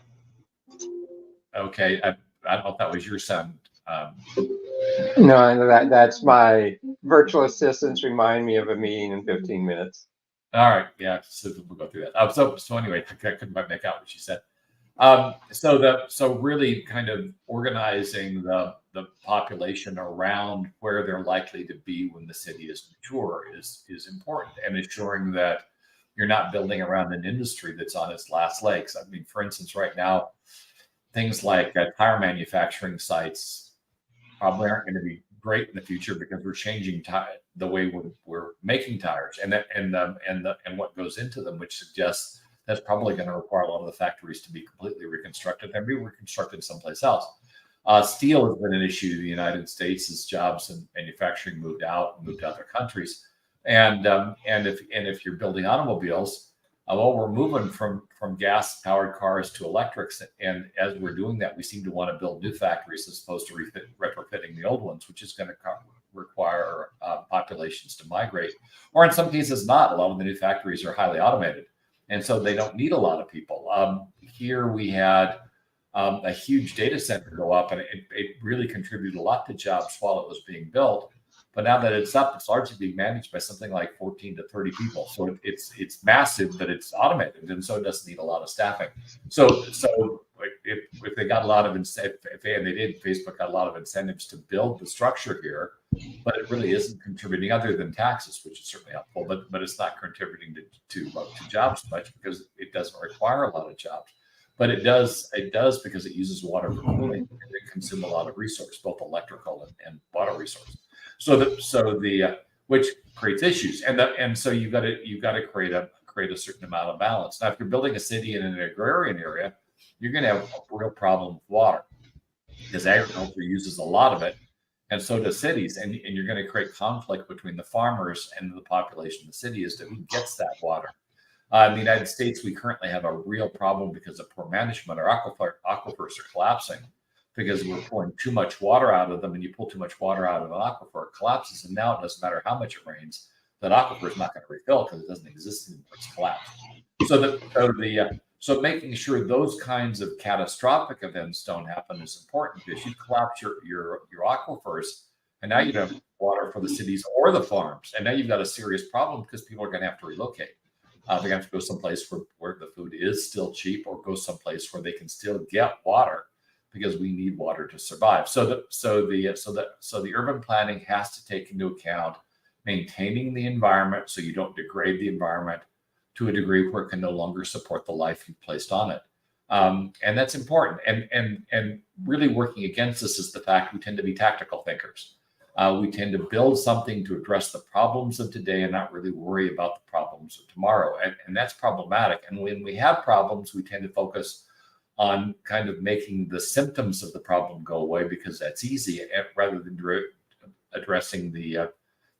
Okay, I don't know if that was your son.
No, that's my virtual assistants remind me of a meeting in 15 minutes.
All right, yeah, so we'll go through that. So anyway, I couldn't quite make out what she said. So really kind of organizing the population around where they're likely to be when the city is mature is important, and ensuring that you're not building around an industry that's on its last legs. I mean, for instance, right now, things like tire manufacturing sites probably aren't going to be great in the future because we're changing the way we're making tires and what goes into them, which suggests that's probably going to require a lot of the factories to be completely reconstructed and be reconstructed someplace else. Steel has been an issue in the United States as jobs and manufacturing moved to other countries. And if you're building automobiles, well, we're moving from gas-powered cars to electrics, and as we're doing that, we seem to want to build new factories as opposed to retrofitting the old ones, which is going to require populations to migrate, or in some cases not. A lot of the new factories are highly automated, and so they don't need a lot of people. Here we had a huge data center go up, and it really contributed a lot to jobs while it was being built. But now that it's up, it's largely being managed by something like 14 to 30 people. So it's massive, but it's automated, and so it doesn't need a lot of staffing. So if they got a lot of Facebook got a lot of incentives to build the structure here, but it really isn't contributing other than taxes, which is certainly helpful, but it's not contributing to jobs much because it doesn't require a lot of jobs. But it does because it uses water for cooling, and it consumes a lot of resource, both electrical and water resource. Which creates issues, and so you've got to create a certain amount of balance. Now, if you're building a city in an agrarian area, you're going to have a real problem with water because agriculture uses a lot of it, and so does cities, and you're going to create conflict between the farmers and the population of the city as to who gets that water. In the United States, we currently have a real problem because of poor management. Our aquifers are collapsing because we're pulling too much water out of them, and you pull too much water out of an aquifer, it collapses, and now it doesn't matter how much it rains, that aquifer is not going to refill because it doesn't exist anymore. It's collapsed. So making sure those kinds of catastrophic events don't happen is important because you collapse your aquifers, and now you don't have water for the cities or the farms, and now you've got a serious problem because people are going to have to relocate. They're going to have to go someplace where the food is still cheap, or go someplace where they can still get water, because we need water to survive. So the urban planning has to take into account maintaining the environment so you don't degrade the environment to a degree where it can no longer support the life you've placed on it. And that's important. And really working against this is the fact we tend to be tactical thinkers. We tend to build something to address the problems of today and not really worry about the problems of tomorrow. And that's problematic. And when we have problems, we tend to focus on kind of making the symptoms of the problem go away because that's easy, rather than addressing the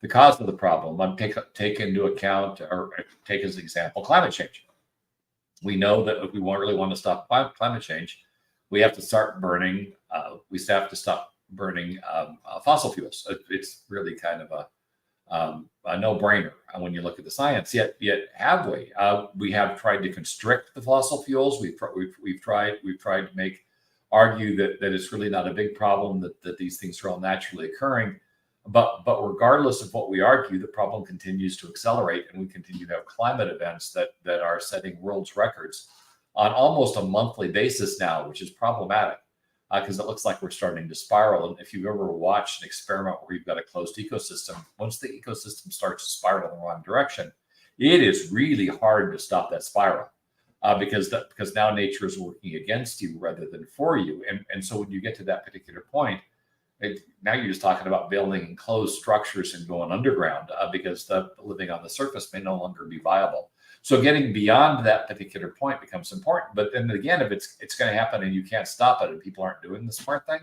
cause of the problem. Take into account, or take as an example, climate change. We know that if we really want to stop climate change, we have to start burning. We have to stop burning fossil fuels. It's really kind of a no-brainer when you look at the science. Yet have we? We have tried to constrict the fossil fuels. We've tried to argue that it's really not a big problem, that these things are all naturally occurring. But regardless of what we argue, the problem continues to accelerate, and we continue to have climate events that are setting world's records on almost a monthly basis now, which is problematic. Because it looks like we're starting to spiral. And if you've ever watched an experiment where you've got a closed ecosystem, once the ecosystem starts to spiral in the wrong direction, it is really hard to stop that spiral because now nature is working against you rather than for you. And so when you get to that particular point, now you're just talking about building enclosed structures and going underground because the living on the surface may no longer be viable. So getting beyond that particular point becomes important. But then again, if it's going to happen and you can't stop it and people aren't doing the smart thing,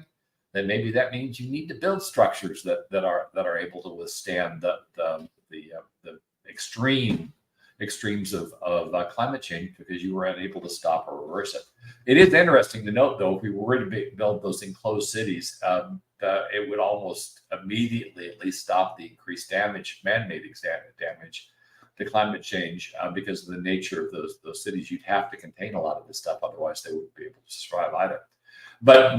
then maybe that means you need to build structures that are able to withstand the extremes of climate change, because you were unable to stop or reverse it. It is interesting to note, though, if we were to build those enclosed cities, it would almost immediately at least stop the increased damage, man-made damage to climate change, because of the nature of those cities. You'd have to contain a lot of this stuff, otherwise they wouldn't be able to survive either. But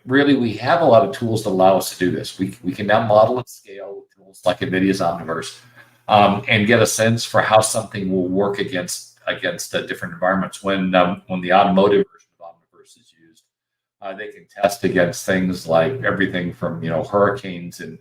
really, we have a lot of tools that allow us to do this. We can now model at scale with tools like NVIDIA's Omniverse, and get a sense for how something will work against different environments. When the automotive version of Omniverse is used, they can test against things like everything from hurricanes and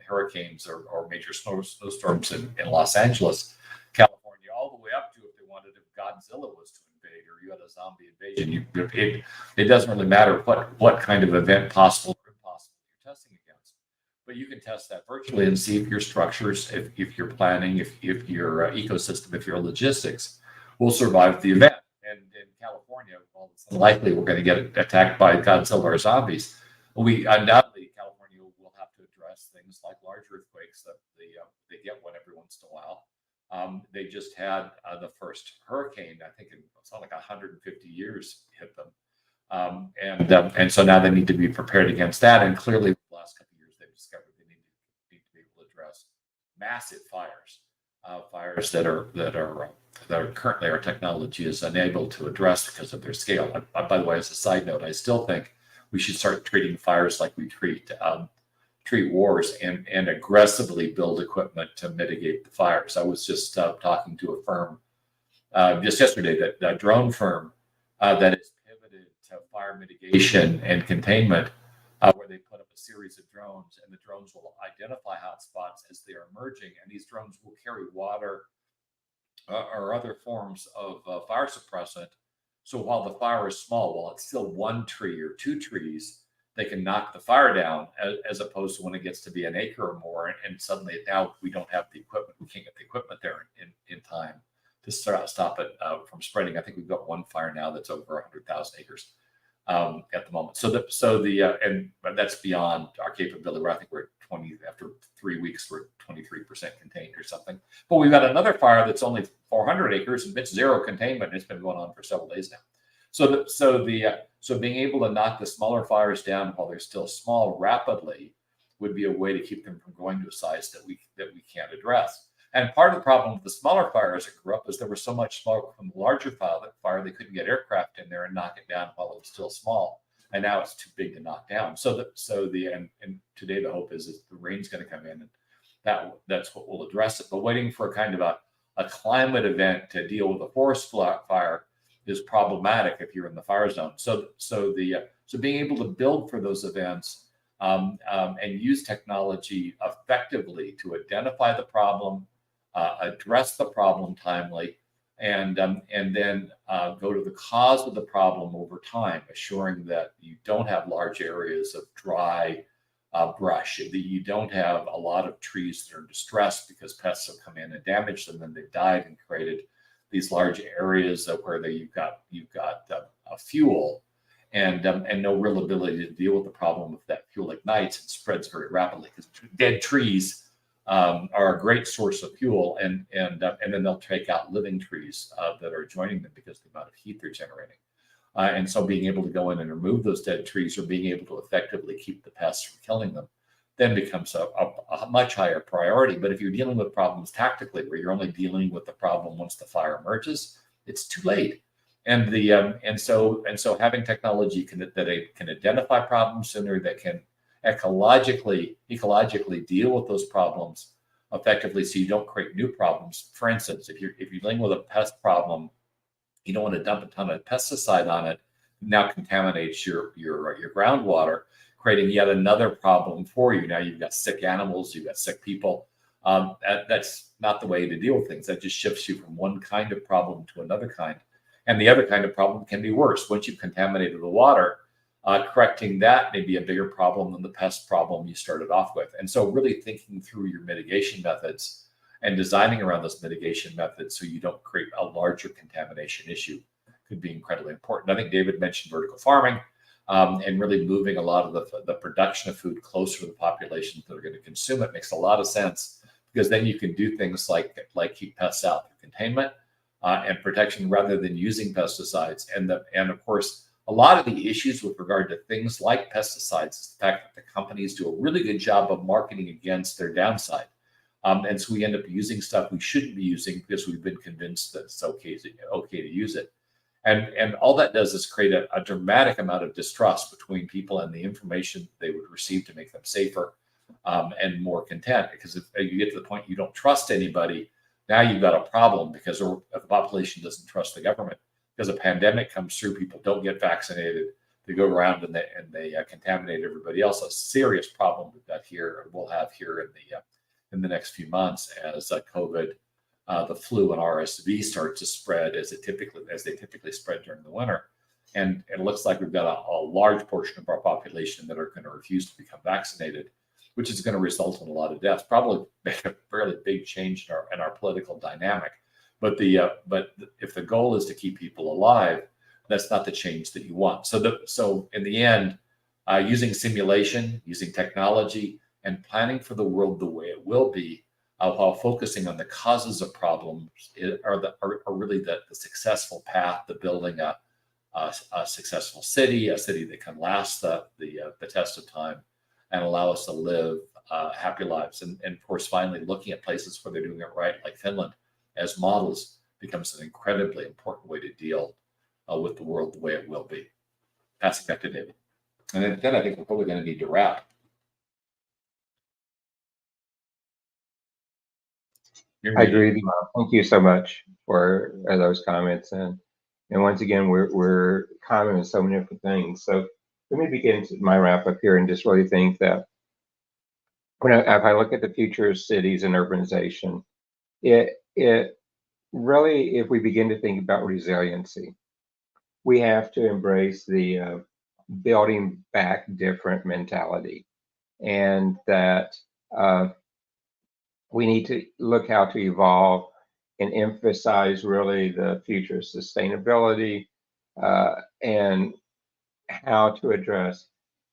hurricanes or major snowstorms in Los Angeles, California, all the way up to, if they wanted, if Godzilla was to invade or you had a zombie invasion. It doesn't really matter what kind of event possible or impossible you're testing against, but you can test that virtually and see if your structures, if your planning, if your ecosystem, if your logistics will survive the event. And in California, well, it's unlikely we're going to get attacked by Godzilla or zombies. We undoubtedly, California will have to address things like large earthquakes that they get one every once in a while. They just had the first hurricane, I think it's like 150 years hit them. And so now they need to be prepared against that. And clearly, the last couple of years, they've discovered they need to be able to address massive fires, fires that are currently our technology is unable to address because of their scale. By the way, as a side note, I still think we should start treating fires like we treat wars, and aggressively build equipment to mitigate the fires. I was just talking to a firm just yesterday, that drone firm that is pivoted to fire mitigation and containment, where they put up a series of drones, and the drones will identify hotspots as they are emerging, and these drones will carry water or other forms of fire suppressant. So while the fire is small, while it's still one tree or two trees, they can knock the fire down, as opposed to when it gets to be an acre or more, and suddenly now we don't have the equipment. We can't get the equipment there in time to stop it from spreading. I think we've got one fire now that's over 100,000 acres at the moment. But that's beyond our capability. Where I think we're at 20 after 3 weeks. We're 23% contained or something. But we've got another fire that's only 400 acres and it's zero containment. It's been going on for several days now. So being able to knock the smaller fires down while they're still small rapidly would be a way to keep them from going to a size that we can't address. And part of the problem with the smaller fires that grew up is there was so much smoke from the larger fire they couldn't get aircraft in there and knock it down while it was still small. And now it's too big to knock down. And today the hope is the rain's going to come in, and that's what will address it. But waiting for a kind of a climate event to deal with a forest fire is problematic if you're in the fire zone. So being able to build for those events and use technology effectively to identify the problem, address the problem timely, and then go to the cause of the problem over time, assuring that you don't have large areas of dry brush, that you don't have a lot of trees that are distressed because pests have come in and damaged them and they've died and created these large areas where you've got a fuel and no real ability to deal with the problem if that fuel ignites and spreads very rapidly, because dead trees are a great source of fuel, and then they'll take out living trees that are joining them because of the amount of heat they're generating. And so being able to go in and remove those dead trees, or being able to effectively keep the pests from killing them, then becomes a much higher priority. But if you're dealing with problems tactically, where you're only dealing with the problem once the fire emerges, it's too late. And so having technology that can identify problems sooner, that can ecologically deal with those problems effectively, so you don't create new problems. For instance, if you're dealing with a pest problem, you don't want to dump a ton of pesticide on it. Now contaminates your groundwater, creating yet another problem for you. Now you've got sick animals, you've got sick people. That's not the way to deal with things. That just shifts you from one kind of problem to another kind. And the other kind of problem can be worse. Once you've contaminated the water, correcting that may be a bigger problem than the pest problem you started off with. And so really thinking through your mitigation methods and designing around those mitigation methods so you don't create a larger contamination issue could be incredibly important. I think David mentioned vertical farming and really moving a lot of the production of food closer to the populations that are going to consume it makes a lot of sense, because then you can do things like keep pests out through containment and protection rather than using pesticides. And of course, a lot of the issues with regard to things like pesticides is the fact that the companies do a really good job of marketing against their downside. And so we end up using stuff we shouldn't be using because we've been convinced that it's okay to use it. And all that does is create a dramatic amount of distrust between people and the information they would receive to make them safer and more content. Because if you get to the point you don't trust anybody, now you've got a problem, because the population doesn't trust the government. Because a pandemic comes through, people don't get vaccinated. They go around and they contaminate everybody else. A serious problem we've got here, or we'll have here in the next few months as COVID, the flu and RSV start to spread as they typically spread during the winter. And it looks like we've got a large portion of our population that are going to refuse to become vaccinated, which is going to result in a lot of deaths. Probably make a fairly big change in our political dynamic. But if the goal is to keep people alive, that's not the change that you want. So in the end, using simulation, using technology, and planning for the world the way it will be, while focusing on the causes of problems, are really the successful path to building a successful city, a city that can last the test of time and allow us to live happy lives. And of course, finally, looking at places where they're doing it right, like Finland, as models becomes an incredibly important way to deal with the world the way it will be. Passing back to David. And then I think we're probably going to need to wrap.
I agree with you. Thank you so much for those comments. And once again, we're commenting on so many different things. So let me begin my wrap up here and just really think that if I look at the future of cities and urbanization, it really, if we begin to think about resiliency, we have to embrace the building back different mentality, and that we need to look how to evolve and emphasize really the future of sustainability and how to address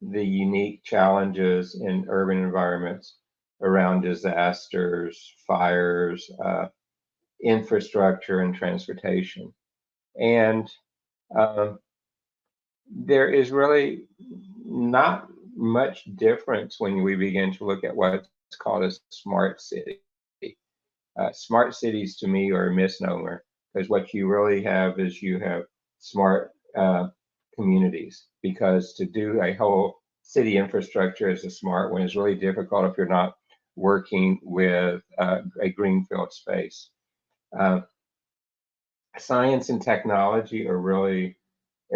the unique challenges in urban environments around disasters, fires, infrastructure, and transportation. And there is really not much difference when we begin to look at what's called a smart city. Smart cities to me are a misnomer, because what you really have is you have smart communities, because to do a whole city infrastructure as a smart one is really difficult if you're not working with a greenfield space. Science and technology are really,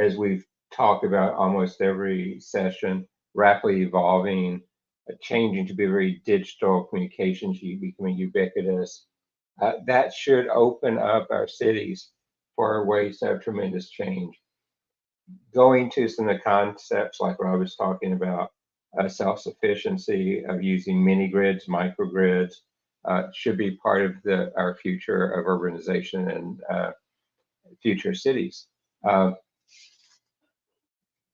as we've talked about almost every session, rapidly evolving, changing to be very digital, communications becoming ubiquitous. That should open up our cities for ways to have tremendous change. Going to some of the concepts like what I was talking about, self-sufficiency of using mini grids, microgrids, should be part of our future of urbanization and future cities.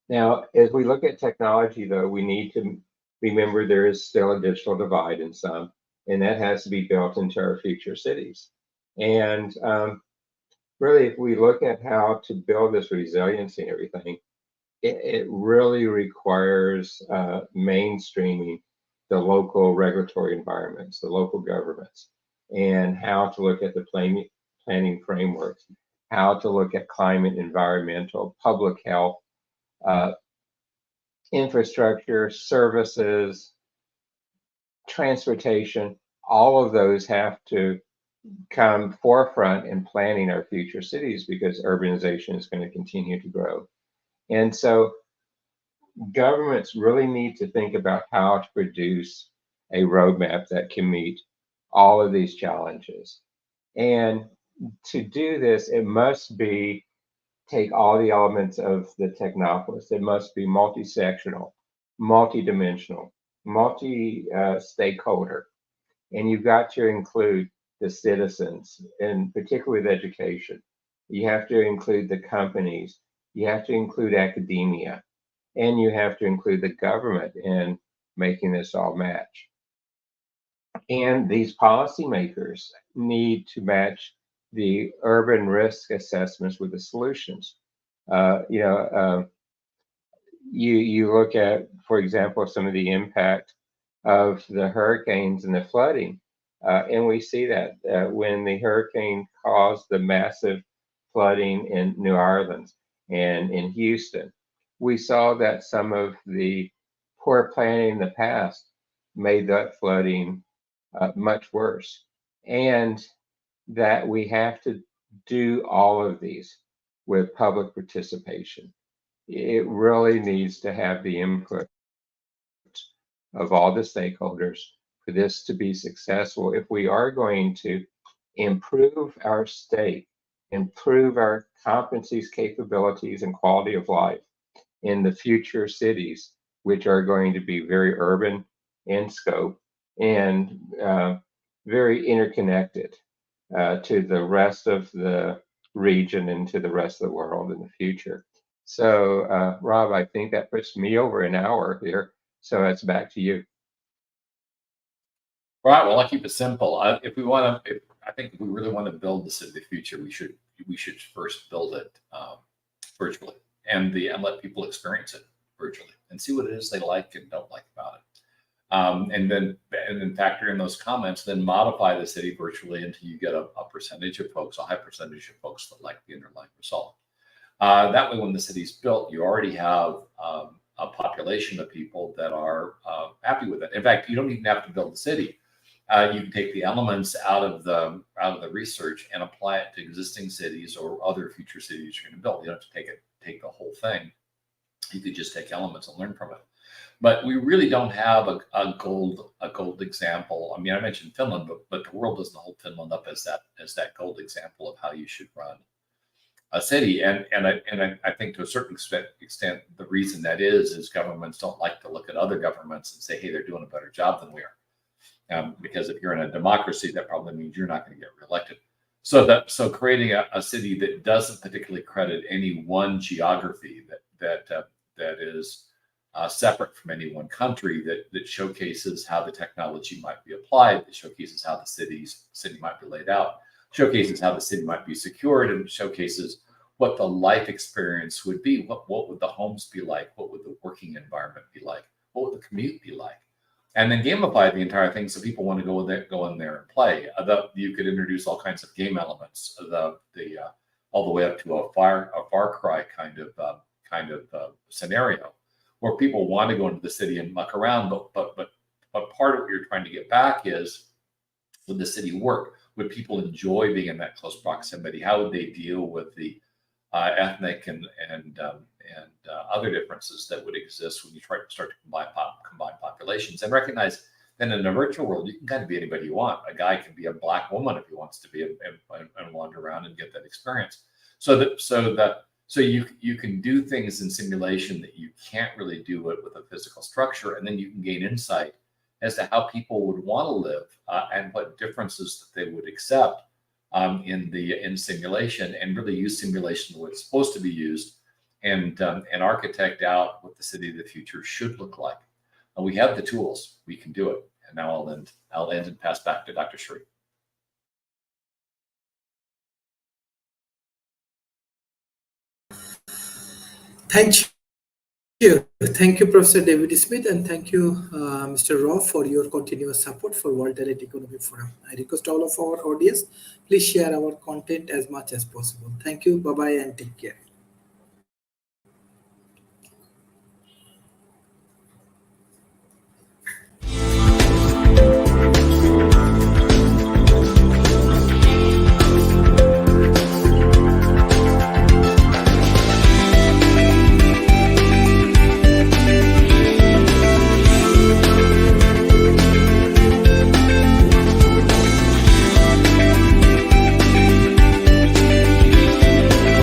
Now, as we look at technology, though, we need to remember there is still a digital divide in some, and that has to be built into our future cities. And really, if we look at how to build this resiliency and everything, it really requires mainstreaming the local regulatory environments, the local governments, and how to look at the planning frameworks, how to look at climate, environmental, public health, infrastructure, services, transportation. All of those have to come forefront in planning our future cities, because urbanization is going to continue to grow. And so governments really need to think about how to produce a roadmap that can meet all of these challenges. And to do this, it must take all the elements of the Technopolis. It must be multi-sectional, multi-dimensional, multi-stakeholder. And you've got to include the citizens, and particularly with education. You have to include the companies. You have to include academia, and you have to include the government in making this all match. And these policymakers need to match the urban risk assessments with the solutions. You look at, for example, some of the impact of the hurricanes and the flooding, and we see that when the hurricane caused the massive flooding in New Orleans and in Houston, we saw that some of the poor planning in the past made that flooding much worse, and that we have to do all of these with public participation. It really needs to have the input of all the stakeholders for this to be successful. If we are going to improve our state, improve our competencies, capabilities, and quality of life in the future cities, which are going to be very urban in scope and very interconnected to the rest of the region and to the rest of the world in the future. So, Rob, I think that puts me over an hour here. So it's back to you.
Right. Well, I'll keep it simple. I think if we really want to build the city of the future, we should first build it virtually and let people experience it virtually and see what it is they like and don't like about it. And then factor in those comments, then modify the city virtually until you get a percentage of folks, a high percentage of folks that like the underlying result. That way, when the city's built, you already have a population of people that are happy with it. In fact, you don't even have to build the city. You can take the elements out of the research and apply it to existing cities or other future cities you're going to build. You don't have to take the whole thing. You could just take elements and learn from it. But we really don't have a gold example. I mean, I mentioned Finland, but the world doesn't hold Finland up as that gold example of how you should run a city. And I think to a certain extent, the reason that is governments don't like to look at other governments and say, hey, they're doing a better job than we are. Because if you're in a democracy, that probably means you're not going to get reelected. So creating a city that doesn't particularly credit any one geography that is separate from any one country, that showcases how the technology might be applied, that showcases how the city might be laid out, showcases how the city might be secured, and showcases what the life experience would be. What would the homes be like? What would the working environment be like? What would the commute be like? And then gamify the entire thing so people want to go in there and play. You could introduce all kinds of game elements, all the way up to a Far Cry kind of scenario, where people want to go into the city and muck around. But part of what you're trying to get back is, would the city work? Would people enjoy being in that close proximity? How would they deal with the ethnic and other differences that would exist when you start to combine populations, and recognize that in a virtual world, you can kind of be anybody you want. A guy can be a Black woman if he wants to be and wander around and get that experience. So you can do things in simulation that you can't really do it with a physical structure, and then you can gain insight as to how people would want to live and what differences that they would accept in simulation, and really use simulation the way it's supposed to be used, and architect out what the city of the future should look like. And we have the tools; we can do it. And now I'll end and pass back to Dr. Sri.
Thank you. Thank you, Professor David Smith, and thank you, Mr. Raw, for your continuous support for World Talent Economic Forum. I request all of our audience, please share our content as much as possible. Thank you. Bye-bye and take care.